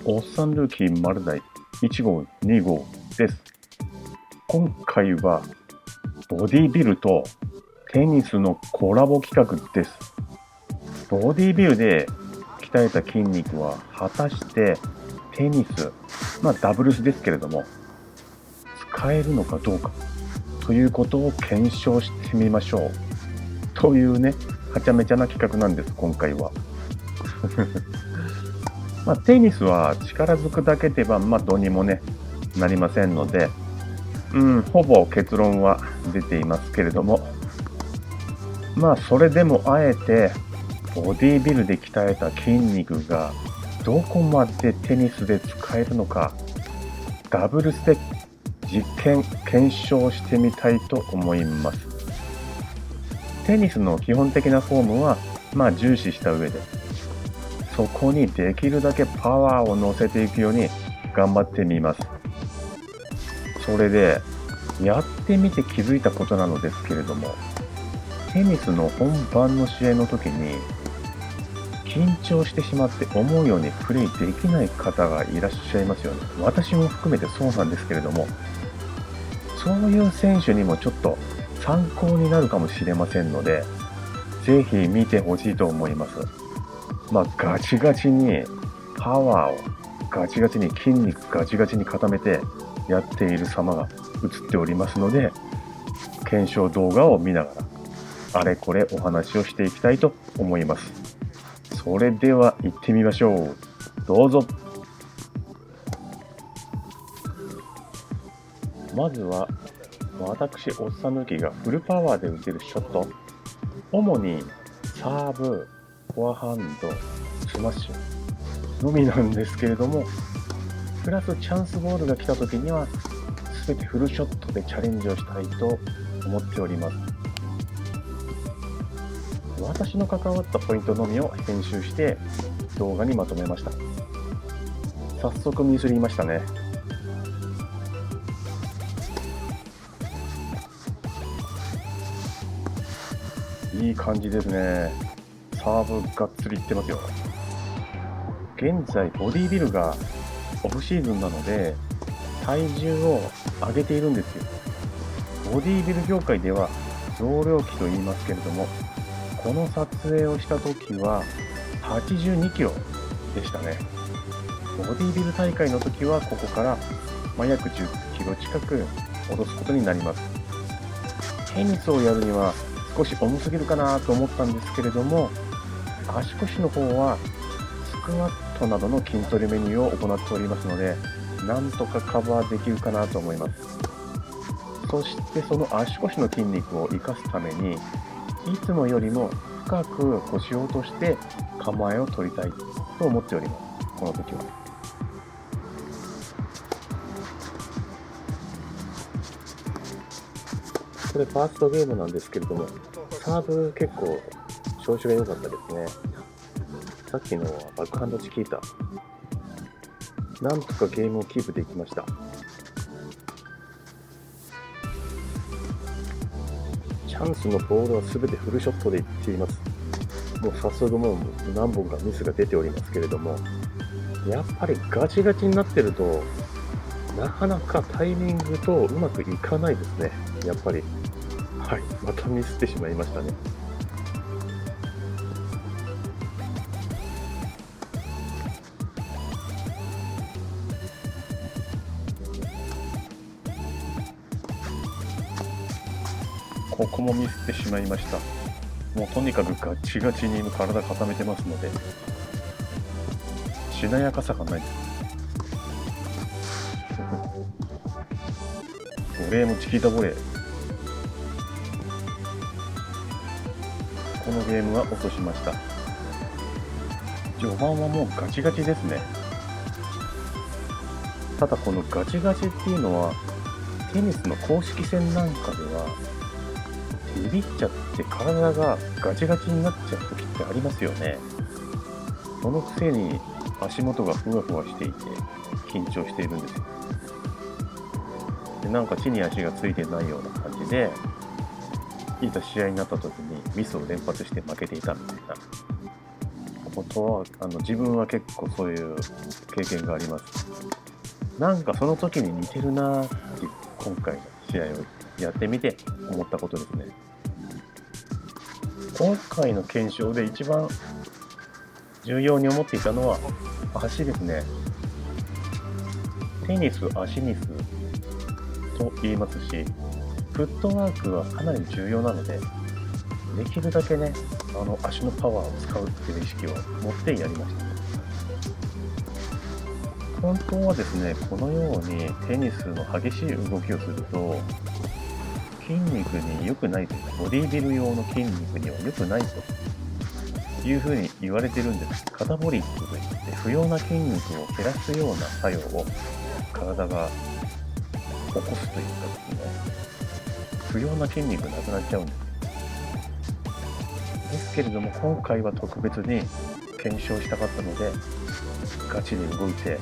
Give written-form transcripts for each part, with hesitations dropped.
おっさんルーキー丸大1号2号です。今回はボディビルとテニスのコラボ企画です。ボディビルで鍛えた筋肉は果たしてテニス、ダブルスですけれども使えるのかどうかということを検証してみましょうというね、はちゃめちゃな企画なんです。今回はテニスは力ずくだけではどうにもねなりませんので、ほぼ結論は出ていますけれども、それでもあえてボディビルで鍛えた筋肉がどこまでテニスで使えるのか、ダブルスで実験検証してみたいと思います。テニスの基本的なフォームは重視した上で、そこにできるだけパワーを乗せていくように頑張ってみます。それでやってみて気づいたことなのですけれども、テニスの本番の試合の時に緊張してしまって思うようにプレイできない方がいらっしゃいますよね。私も含めてそうなんですけれども、そういう選手にもちょっと参考になるかもしれませんので、ぜひ見てほしいと思います。ガチガチにパワーをガチガチに筋肉ガチガチに固めてやっている様が映っておりますので、検証動画を見ながらあれこれお話をしていきたいと思います。それでは行ってみましょう。どうぞ。まずは私おっさん抜きがフルパワーで打てるショット、主にサーブ、フォアハンド、スマッシュのみなんですけれども、プラスチャンスボールが来た時には全てフルショットでチャレンジをしたいと思っております。私の関わったポイントのみを編集して動画にまとめました。早速ミスりましたね。いい感じですね。サーブがっつりいってますよ。現在ボディビルがオフシーズンなので体重を上げているんですよ。ボディビル業界では増量期と言いますけれども、この撮影をした時は82キロでしたね。ボディビル大会の時はここから約10キロ近く戻すことになります。テニスをやるには少し重すぎるかなと思ったんですけれども、足腰の方はスクワットなどの筋トレメニューを行っておりますので、なんとかカバーできるかなと思います。そしてその足腰の筋肉を生かすために、いつもよりも深く腰を落として構えを取りたいと思っております。この時はこれファーストゲームなんですけれども、サーブ結構調子が良かったですね。さっきのはバックハンドチキータ、なんとかゲームをキープできました。チャンスのボールは全てフルショットでいっています。もう早速もう何本かミスが出ておりますけれども、やっぱりガチガチになってるとなかなかタイミングとうまくいかないですね。やっぱりまたミスってしまいましたね。ここもミスってしまいました。もうとにかくガチガチに体固めてますので、しなやかさがないです。ボレーもチキータボレー。このゲームは落としました。序盤はもうガチガチですね。ただこのガチガチっていうのはテニスの公式戦なんかではビビっちゃって体がガチガチになっちゃう時ってありますよね。そのくせに足元がふわふわしていて緊張しているんですよ。でなんか地に足がついてないような感じで、いざ試合になった時にミスを連発して負けていたみたいな、こことは自分は結構そういう経験があります。なんかその時に似てるなーって今回の試合をやってみて思ったことですね。今回の検証で一番重要に思っていたのは足ですね。テニス足にすと言いますし、フットワークはかなり重要なので、できるだけね、足のパワーを使うっていう意識を持ってやりました。本当はですね、このようにテニスの激しい動きをすると、筋肉に良くないというか、ボディビル用の筋肉には良くないというふうに言われてるんです。カタボリックといって不要な筋肉を減らすような作用を体が起こすというかですね、不要な筋肉なくなっちゃうんです。ですけれども、今回は特別に検証したかったので、ガチで動いて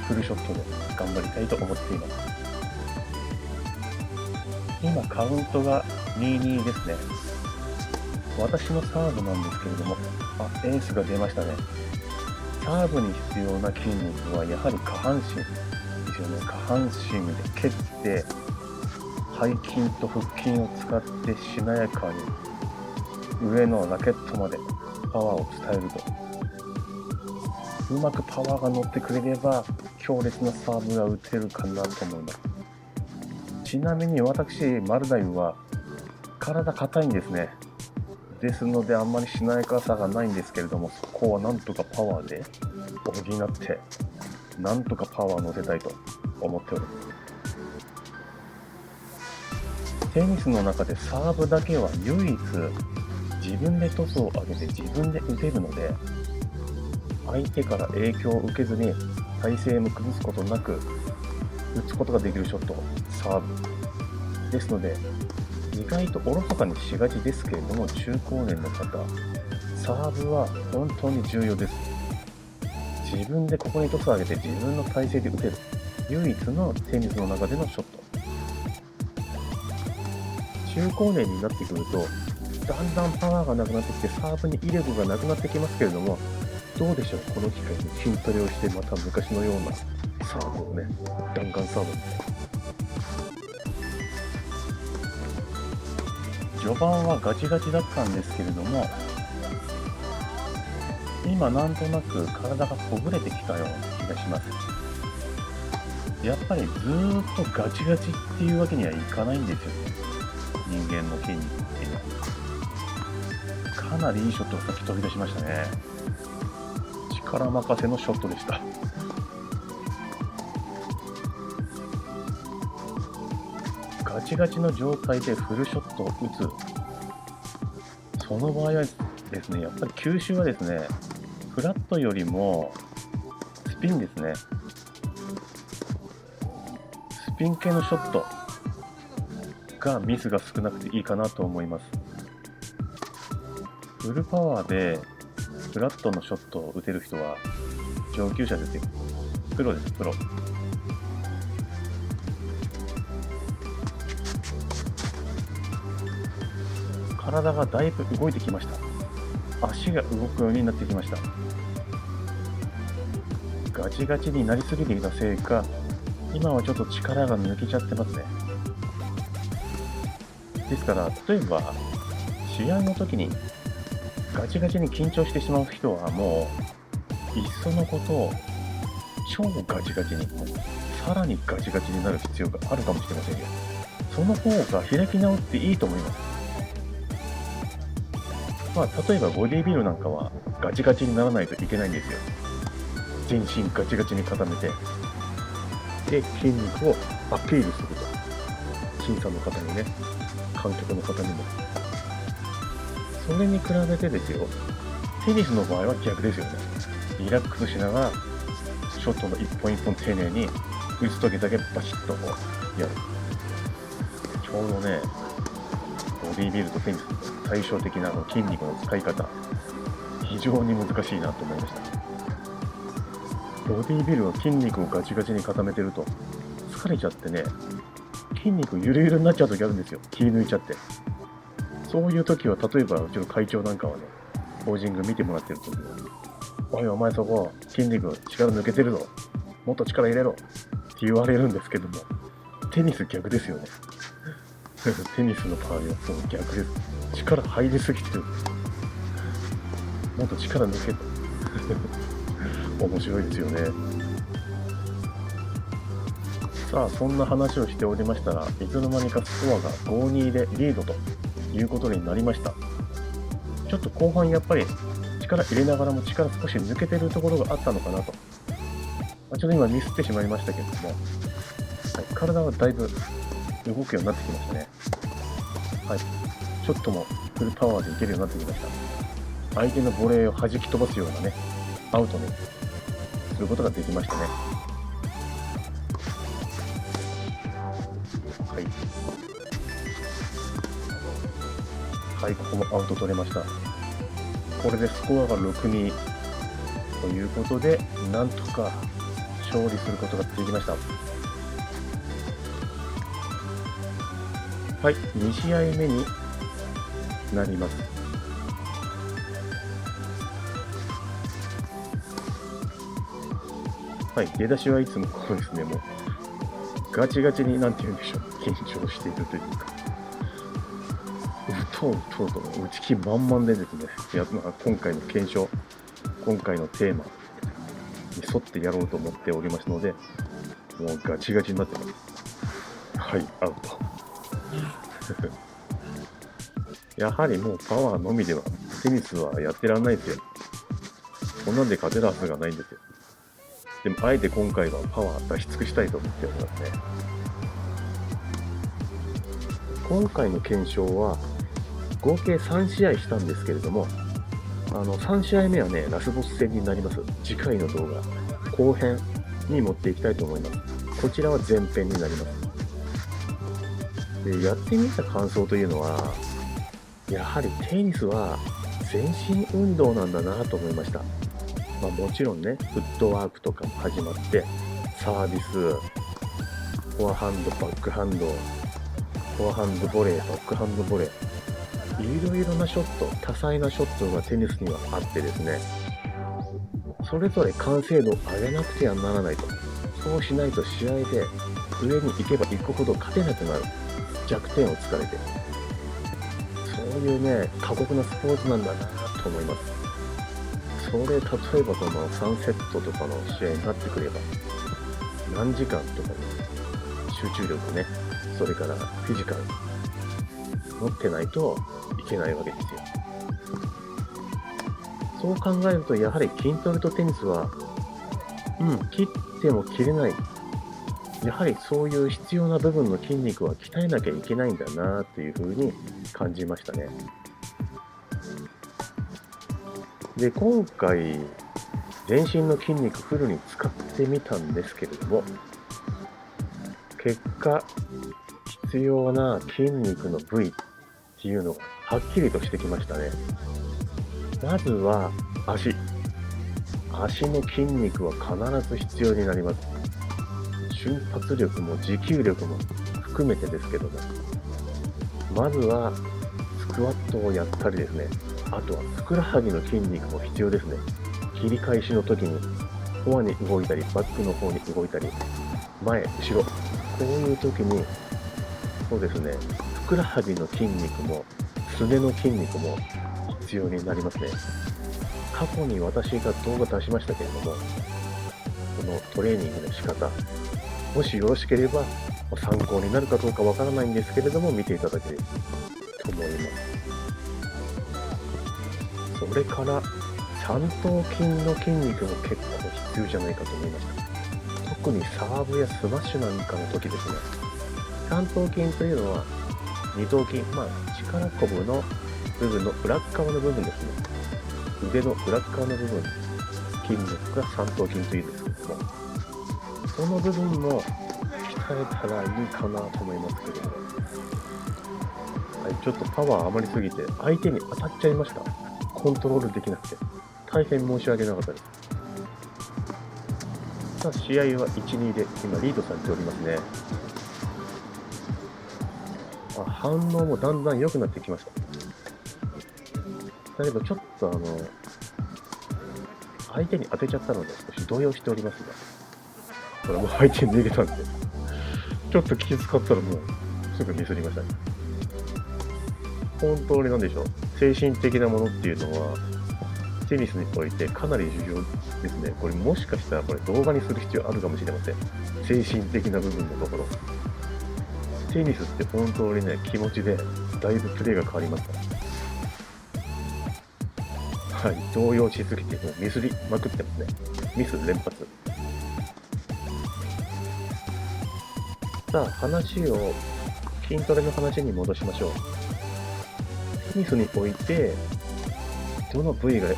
フルショットで頑張りたいと思っています。今カウントが 2-2 ですね。私のサーブなんですけれども、エースが出ましたね。サーブに必要な筋肉はやはり下半身ですよね。下半身で蹴って背筋と腹筋を使ってしなやかに上のラケットまでパワーを伝えると、うまくパワーが乗ってくれれば強烈なサーブが打てるかなと思います。ちなみに私マルダイは体硬いんですね。ですのであんまりしなやかさがないんですけれども、そこはなんとかパワーで補ってなんとかパワー乗せたいと思っております。テニスの中でサーブだけは唯一自分でトスを上げて自分で打てるので、相手から影響を受けずに体勢も崩すことなく打つことができるショット、サーブですので、意外とおろそかにしがちですけれども、中高年の方、サーブは本当に重要です。自分でここにトスを上げて自分の体勢で打てる唯一のテニスの中でのショット。中高年になってくるとだんだんパワーがなくなってきてサーブに威力がなくなってきますけれども、どうでしょう、この機会に筋トレをしてまた昔のようなサーブをね、弾丸サーブみたいな。序盤はガチガチだったんですけれども、今なんとなく体がほぐれてきたような気がします。やっぱりずーっとガチガチっていうわけにはいかないんですよね、人間の筋肉っていうのは。かなりいいショットがさっき飛び出しましたね。力任せのショットでした。ガチガチの状態でフルショットを打つ、その場合はですね、やっぱり球種はですね、フラットよりもスピンですね。スピン系のショットがミスが少なくていいかなと思います。フルパワーでフラットのショットを打てる人は上級者ですよ。プロです、プロ。体がだいぶ動いてきました。足が動くようになってきました。ガチガチになりすぎていたせいか、今はちょっと力が抜けちゃってますね。ですから、例えば試合の時にガチガチに緊張してしまう人はもういっそのことを超ガチガチに、さらにガチガチになる必要があるかもしれませんよ。その方が開き直っていいと思います。例えばボディービルなんかはガチガチにならないといけないんですよ。全身ガチガチに固めて、で筋肉をアピールすると、審査の方にね、観客の方にも。それに比べてですよ、テニスの場合は逆ですよね。リラックスしながらショットの一本一本丁寧に打つ時だけバシッとこうやる。ちょうどね、ボディービルとテニスの対照的な筋肉の使い方、非常に難しいなと思いました。ボディービルは筋肉をガチガチに固めてると疲れちゃってね、筋肉ゆるゆるになっちゃう時あるんですよ。気抜いちゃって。そういう時は例えばうちの会長なんかはね、ポージング見てもらってると、おいお前そこ、筋肉力抜けてるぞ。もっと力入れろ。って言われるんですけども、テニス逆ですよね。テニスの場合はそう逆です。力入りすぎてる。もっと力抜けと。面白いですよね。さあ、そんな話をしておりましたら、いつの間にかスコアが 5-2 でリードということになりました。ちょっと後半やっぱり力入れながらも力少し抜けてるところがあったのかなと。ちょっと今ミスってしまいましたけれども、はい、体はだいぶ動くようになってきましたね。はい、ちょっともフルパワーでいけるようになってきました。相手のボレーを弾き飛ばすようなね、アウトにすることができましたね。はい。はい、ここもアウト取れました。これでスコアが 6-2 ということで、なんとか勝利することができました。はい、2試合目になります。はい、出だしはいつもこうですね、もうガチガチになんて言うんでしょう、緊張しているというか、うとうとうと打ち気満々でですね、今回の検証、今回のテーマに沿ってやろうと思っておりますので、もうガチガチになってます。はい、アウト。やはりもうパワーのみではテニスはやってらんないですよ。こんなんで勝てるはずがないんですよ。でもあえて今回はパワー出し尽くしたいと思っておりますね。今回の検証は合計3試合したんですけれども、3試合目はね、ラスボス戦になります。次回の動画、後編に持っていきたいと思います。こちらは前編になります。で、やってみた感想というのは、やはりテニスは全身運動なんだなと思いました。もちろんね、フットワークとかも始まって、サービス、フォアハンド、バックハンド、フォアハンドボレー、バックハンドボレー、いろいろなショット、多彩なショットがテニスにはあってですね、それぞれ完成度を上げなくてはならないと。そうしないと試合で上に行けば行くほど勝てなくなる。弱点を突かれて。そういうね、過酷なスポーツなんだなと思います。それ、例えばその3セットとかの試合になってくれば、何時間とかに集中力ね、それからフィジカル、持ってないといけないわけですよ。そう考えると、やはり筋トレとテニスは、切っても切れない。やはりそういう必要な部分の筋肉は鍛えなきゃいけないんだなっていうふうに感じましたね。で、今回、全身の筋肉フルに使ってみたんですけれども、結果、必要な筋肉の部位っていうのがはっきりとしてきましたね。まずは足。足の筋肉は必ず必要になります。瞬発力も持久力も含めてですけども、まずはスクワットをやったりですね、あとはふくらはぎの筋肉も必要ですね。切り返しの時にフォアに動いたり、バックの方に動いたり、前、後ろ、こういう時に、そうですね、ふくらはぎの筋肉もすねの筋肉も必要になりますね。過去に私が動画出しましたけれども、このトレーニングの仕方、もしよろしければ参考になるかどうかわからないんですけれども、見ていただければと思います。それから三頭筋の筋肉も結構必要じゃないかと思いました。特にサーブやスマッシュなんかの時ですね。三頭筋というのは二頭筋、力こぶの部分の裏側の部分ですね。腕の裏側の部分、筋肉が三頭筋というんですけども、その部分も鍛えたらいいかなと思いますけれども、ちょっとパワー余りすぎて相手に当たっちゃいました。コントロールできなくて大変申し訳なかったです。さあ、試合は 1-2 で今リードされておりますね。反応もだんだん良くなってきました。例えばちょっと相手に当てちゃったので少し動揺しておりますが、これもう相手に逃げたんで、ちょっと気遣ったらもうすぐミスりましたね。本当に何でしょう、精神的なものっていうのは、テニスにおいてかなり重要ですね。これもしかしたらこれ動画にする必要あるかもしれません。精神的な部分のところ。テニスって本当にね、気持ちでだいぶプレーが変わりますから。はい、動揺しすぎてもうミスりまくってますね。ミス連発。さあ、話を筋トレの話に戻しましょう。テニスにおいて、どの部位が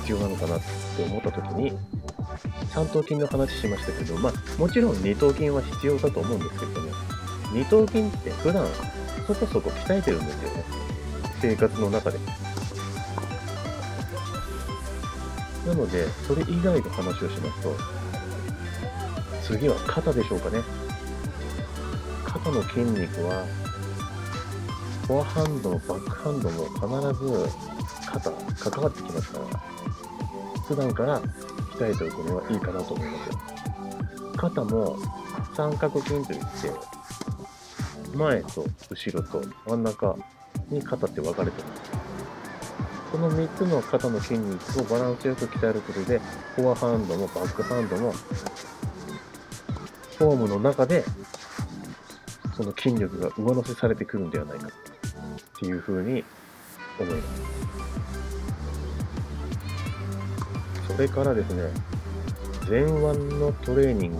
必要なのかなって思った時に、三頭筋の話しましたけど、もちろん二頭筋は必要だと思うんですけどね、二頭筋って普段そこそこ鍛えてるんですよね。生活の中で。なので、それ以外の話をしますと、次は肩でしょうかね。肩の筋肉は、フォアハンドもバックハンドも必ず肩、関わってきますから、普段から鍛えておくのはいいかなと思いますよ。肩も三角筋といって、前と後ろと真ん中に肩って分かれてます。この3つの肩の筋肉をバランスよく鍛えることで、フォアハンドもバックハンドもフォームの中でその筋力が上乗せされてくるんではないかっていうふうに思います。それからですね、前腕のトレーニン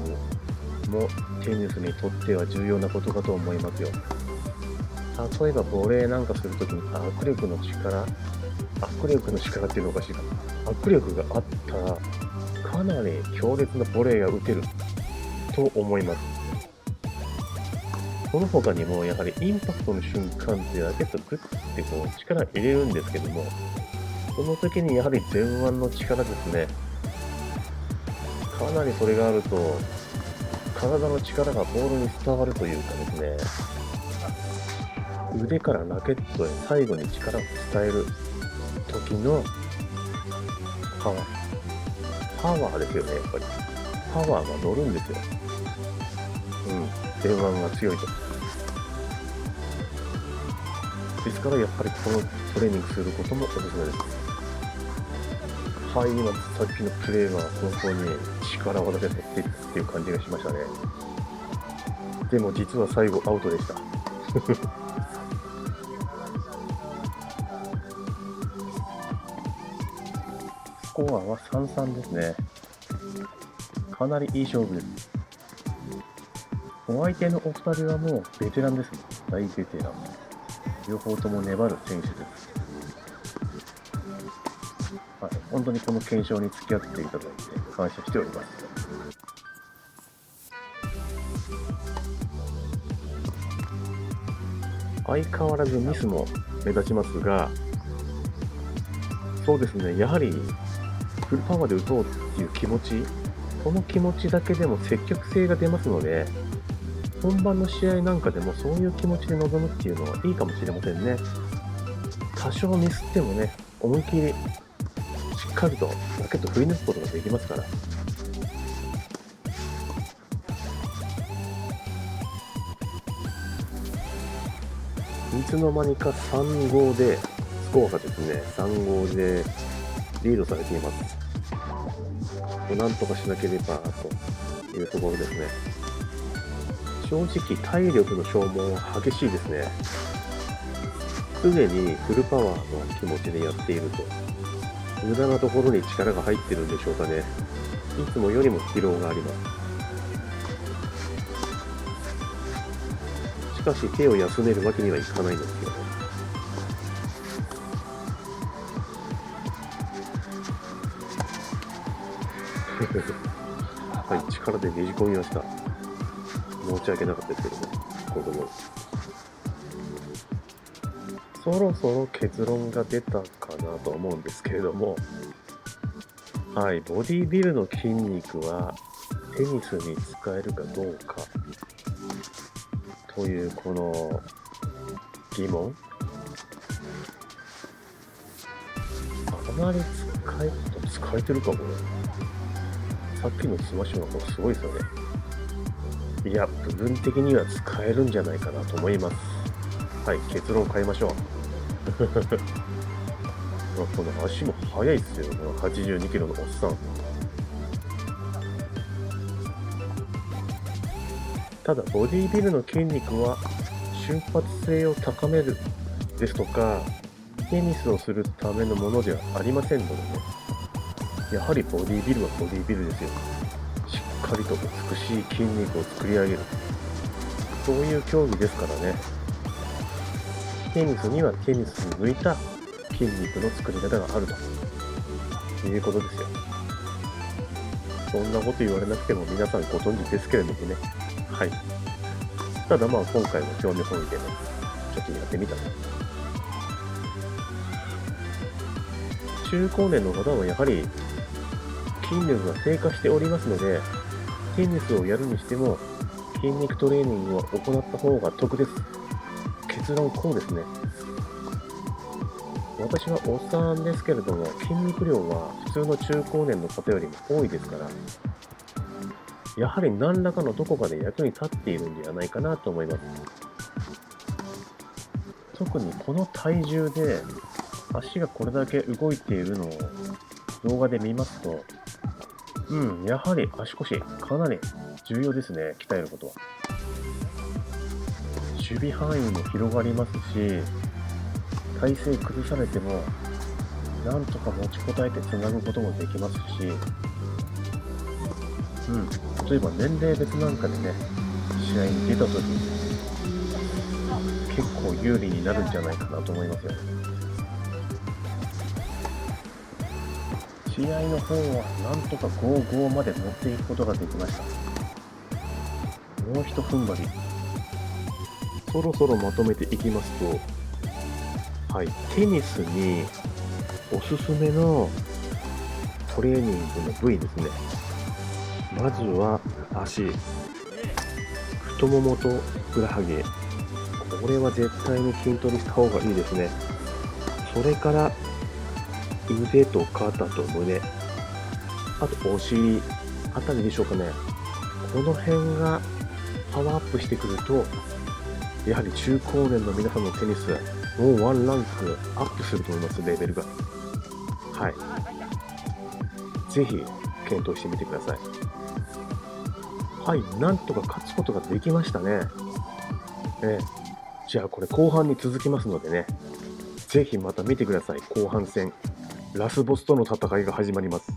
グもテニスにとっては重要なことかと思いますよ。例えばボレーなんかするときに握力の力っていうのおかしいかな。握力があったらかなり強烈なボレーが打てると思います。その他にもやはりインパクトの瞬間ってラケットグッてこう力入れるんですけども、その時にやはり前腕の力ですね。かなりそれがあると体の力がボールに伝わるというかですね、腕からラケットへ最後に力を伝える時のパワーですよね。やっぱりパワーが乗るんですよ。前腕が強いと。ですからやっぱりこのトレーニングすることもおすすめです。はい、今さっきのプレーは本当に力技で取っていったっていう感じがしましたね。でも実は最後アウトでした。スコアは 3-3 ですね。かなりいい勝負です。お相手のお二人はもうベテランですね。大ベテラン。両方とも粘る選手です。はい、本当にこの検証に付き合っていただいて感謝しております。相変わらずミスも目立ちますが、そうですね、やはりフルパワーで打とうっていう気持ち、この気持ちだけでも積極性が出ますので、本番の試合なんかでもそういう気持ちで臨むっていうのはいいかもしれませんね。多少ミスってもね、思い切りしっかりとラケット振り抜くことができますから。いつの間にか3-5で、スコアがですね、3-5でリードされています。なんとかしなければというところですね。正直体力の消耗は激しいですね。常にフルパワーの気持ちでやっていると、無駄なところに力が入ってるんでしょうかね。いつもよりも疲労があります。しかし手を休めるわけにはいかないんですよね。はい、力でねじ込みました。申し訳なかったですけども、ここも。そろそろ結論が出たかなと思うんですけれども、はい、ボディビルの筋肉はテニスに使えるかどうかというこの疑問。なり使えてるか、これ。さっきのスマッシュの方がすごいですよね。いや、部分的には使えるんじゃないかなと思います。はい、結論変えましょう。この足も速いっすよ、この82キロのおっさん。ただ、ボディビルの筋肉は瞬発性を高めるですとか、テニスをするためのものではありませんのでね。やはりボディビルはボディビルですよ。しっかりと美しい筋肉を作り上げる。そういう競技ですからね。テニスにはテニスに向いた筋肉の作り方があるということですよ。そんなこと言われなくても皆さんご存知ですけれどもね。はい。ただまあ今回も興味本位でね、ちょっとやってみたと。中高年の方はやはり筋力が低下しておりますので、テニスをやるにしても筋肉トレーニングを行った方が得です。結論こうですね。私はおっさんですけれども、筋肉量は普通の中高年の方よりも多いですから、やはり何らかのどこかで役に立っているんではないかなと思います。特にこの体重で足がこれだけ動いているのを動画で見ますと、やはり足腰かなり重要ですね、鍛えることは。守備範囲も広がりますし、体勢崩されてもなんとか持ちこたえてつなぐこともできますし、例えば年齢別なんかでね、試合に出た時に結構有利になるんじゃないかなと思いますよ。試合の方はなんとか5-5まで持っていくことができました。もう一踏ん張り。そろそろまとめていきますと、はい、テニスにおすすめのトレーニングの部位ですね。まずは足、太ももとふくらはぎ。これは絶対に筋トレした方がいいですね。それから腕と肩と胸、あとお尻あたりでしょうかね。この辺がパワーアップしてくると、やはり中高年の皆さんのテニス、もうワンランクアップすると思います、レベルが。はい。ぜひ検討してみてください。はい、なんとか勝つことができましたね。じゃあこれ後半に続きますのでね、ぜひまた見てください。後半戦、ラスボスとの戦いが始まります。